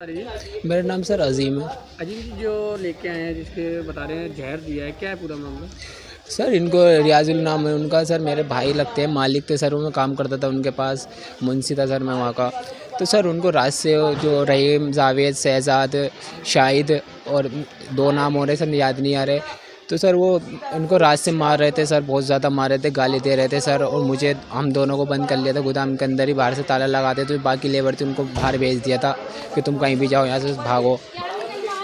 अरे मेरा नाम सर अज़ीम है। अजीम जी जो लेके आए हैं जिसके बता रहे हैं जहर दिया है, क्या है पूरा मामला? सर इनको रियाजुल नाम है उनका। सर मेरे भाई लगते हैं, मालिक थे सर, वो मैं काम करता था उनके पास, मुंशी था सर मैं वहाँ का। तो सर उनको रात से जो रहीम, जावेद, शहजाद, शाहिद और दो नाम हो रहे सर, याद नहीं आ रहे। तो सर वो उनको रात से मार रहे थे सर, बहुत ज़्यादा मार रहे थे, गाली दे रहे थे सर। और मुझे, हम दोनों को बंद कर लिया था गोदाम के अंदर ही, बाहर से ताला लगाते। तो बाकी लेबर थे उनको बाहर भेज दिया था कि तुम कहीं भी जाओ, यहाँ से भागो।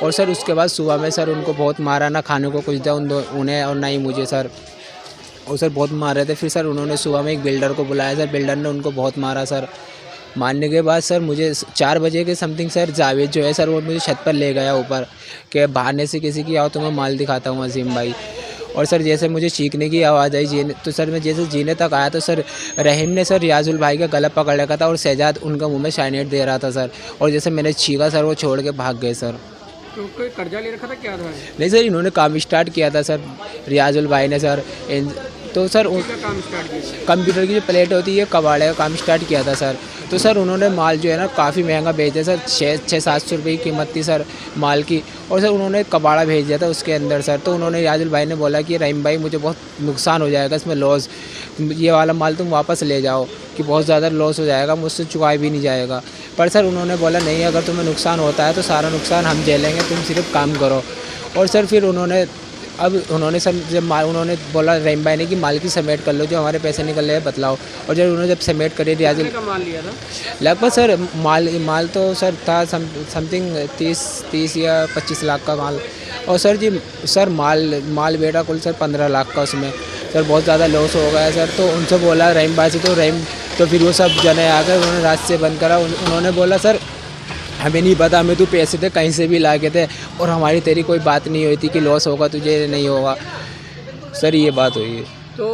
और सर उसके बाद सुबह में सर उनको बहुत मारा, ना खाने को कुछ दिया उन्हें और ना ही मुझे सर। और सर बहुत मार रहे थे। फिर सर उन्होंने सुबह में एक बिल्डर को बुलाया सर, बिल्डर ने उनको बहुत मारा सर। मारने के बाद सर मुझे 4 बजे के समथिंग सर जावेद जो है सर, वो मुझे छत पर ले गया ऊपर, कि बहाने से किसी की आओ तो मैं माल दिखाता हूँ अजीम भाई। और सर जैसे मुझे चीखने की आवाज़ आई जीने, तो सर मैं जैसे जीने तक आया तो सर रहीम ने सर रियाजुल भाई का गला पकड़ रखा था, और शहजाद उनका मुंह में शाइनेट दे रहा था सर। और जैसे मैंने छीका सर, वो छोड़ के भाग गए सर। तो कोई कर्जा ले रखा था, क्या था? नहीं सर, इन्होंने काम स्टार्ट किया था सर, रियाजुल भाई ने सर। तो सर किसी का काम स्टार्ट किया था? कंप्यूटर की जो प्लेट होती है, कबाड़े का काम स्टार्ट किया था सर। तो सर उन्होंने माल जो है ना काफ़ी महंगा भेज दिया सर, 600-700 रुपये की कीमत थी सर माल की। और सर उन्होंने कबाड़ा भेज दिया था उसके अंदर सर। तो उन्होंने रियाजुल भाई ने बोला कि रहीम भाई मुझे बहुत नुकसान हो जाएगा इसमें, लॉस, ये वाला माल तुम वापस ले जाओ, कि बहुत ज़्यादा लॉस हो जाएगा, मुझसे चुकाया भी नहीं जाएगा। पर सर उन्होंने बोला नहीं, अगर तुम्हें नुकसान होता है तो सारा नुकसान हम झेलेंगे, तुम सिर्फ काम करो। और सर फिर उन्होंने, अब उन्होंने सर जब माल, उन्होंने बोला रहीम भाई ने कि माल की समेट कर लो, जो हमारे पैसे निकल रहे हैं बतलाओ। और जब उन्होंने जब समेट करी रियाजुल, कितने का माल लिया था? लगभग सर माल माल तो सर था समथिंग 30 या 25 लाख का माल। और सर जी, सर माल माल बेटा कुल सर 15 लाख का उसमें। सर बहुत ज़्यादा लॉस हो गया सर। तो उनसे बोला रहीम भाई से, तो रहीम, तो फिर वो सब जने आ गए, उन्होंने रात से बंद करा। उन्होंने बोला सर हमें नहीं पता, हमें तो पैसे थे कहीं से भी ला के थे, और हमारी तेरी कोई बात नहीं हुई थी कि लॉस होगा तुझे, नहीं होगा। सर ये बात हुई है। तो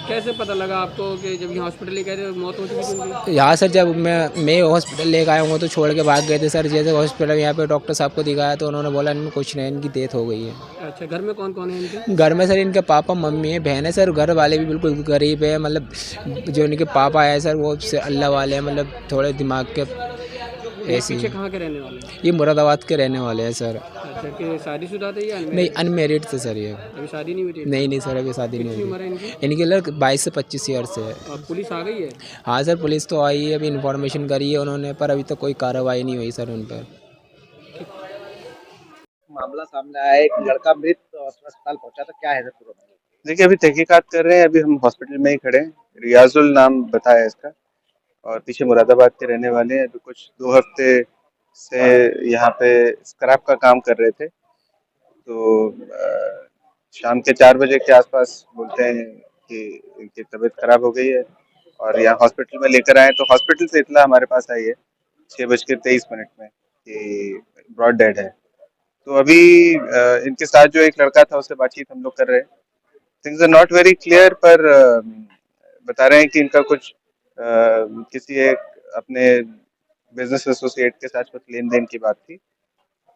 कैसे पता लगा आपको कि जब यहाँ हॉस्पिटल लेके आए थे मौत हो चुकी थी उनकी? यहाँ सर जब मैं हॉस्पिटल लेकर आया हूँ तो छोड़ के भाग गए थे सर। जैसे हॉस्पिटल यहाँ पे डॉक्टर साहब को दिखाया तो उन्होंने बोला इनमें कुछ नहीं, इनकी डेथ हो गई है। अच्छा, घर में कौन कौन है इनके? घर में सर इनके पापा मम्मी है, बहन है सर। घर वाले भी बिल्कुल गरीब है, मतलब जो इनके पापा है सर वो से अल्लाह वाले हैं, मतलब थोड़े दिमाग के ये ऐसे ही पीछे हैं। कहाँ के रहने वाले हैं? ये मुरादाबाद के रहने वाले हैं सर। अच्छा, कि शादीशुदा थे या नहीं, अनमेरिड? अनमेरिड थे सर ये। अभी शादी नहीं हुई थी नहीं इनकी? नहीं सर, अभी शादी नहीं कितनी हुई उम्र है इनकी? है। इनके लड़के 22 से 25 ईयर से है। और पुलिस आ गई है? हाँ सर, पुलिस तो आई है, अभी इन्फॉर्मेशन करी है उन्होंने, पर अभी तक कोई कार्रवाई नहीं हुई सर उन पर। मामला सामने आया, एक लड़का मृत अस्पताल पहुंचा, तो क्या है सर पूरा मामला? देखिए अभी तहकीकात कर रहे हैं, अभी हम हॉस्पिटल में ही खड़े हैं। रियाजुल नाम बताया इसका और पीछे मुरादाबाद के रहने वाले हैं। अभी कुछ 2 हफ्ते से यहाँ पे स्क्रैप का काम कर रहे थे। तो शाम के 4 बजे के आसपास बोलते हैं कि इनकी तबीयत खराब हो गई है और यहाँ हॉस्पिटल में लेकर आए। तो हॉस्पिटल से इतना हमारे पास आई है 6:23 में कि ब्रॉड डेड है। तो अभी इनके साथ जो एक लड़का था उससे बातचीत हम लोग कर रहे हैं। Things are not very clear, पर बता रहे हैं कि इनका कुछ किसी एक अपने बिजनेस एसोसिएट के साथ कुछ लेन देन की बात थी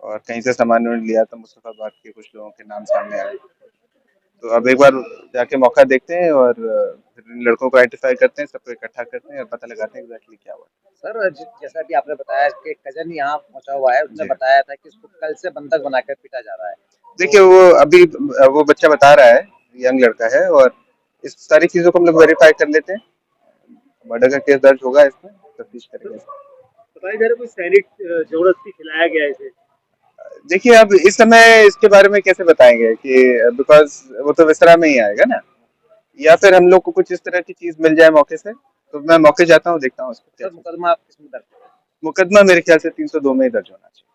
और कहीं से सामान उन्होंने लिया तो मुस्तफाबाद के कुछ लोगों के नाम सामने आए। तो अब एक बार जाके मौका देखते हैं और फिर इन लड़कों को आइडेंटिफाई करते हैं, सबको इकट्ठा करते हैं और पता लगाते हैं एग्जैक्टली क्या हुआ। सर जैसा कि आपने बताया कि एक कजन यहाँ पहुंचा हुआ है, उसने जी बताया था कि उसको कल से बंधक बनाकर पीटा जा रहा है। देखिए, तो वो अभी वो बच्चा बता रहा है, यंग लड़का है, और इस सारी चीजों को हम लोग वेरीफाई कर लेते हैं। मर्डर का केस दर्ज होगा, इसमें तफ्तीश करेंगे। बताया जा रहा है कोई सैनिक जबरदस्ती खिलाया गया इसे। देखिए अब इस समय इसके बारे में कैसे बताएंगे कि बिकॉज वो तो विसरा में ही आएगा ना, या फिर हम लोग को कुछ इस तरह की चीज मिल जाए मौके से, तो मैं मौके जाता हूँ, देखता हूँ उसको क्या सर चीज़। मुकदमा आप किसमें दर्ज? मुकदमा मेरे ख्याल से 302 में ही दर्ज होना चाहिए।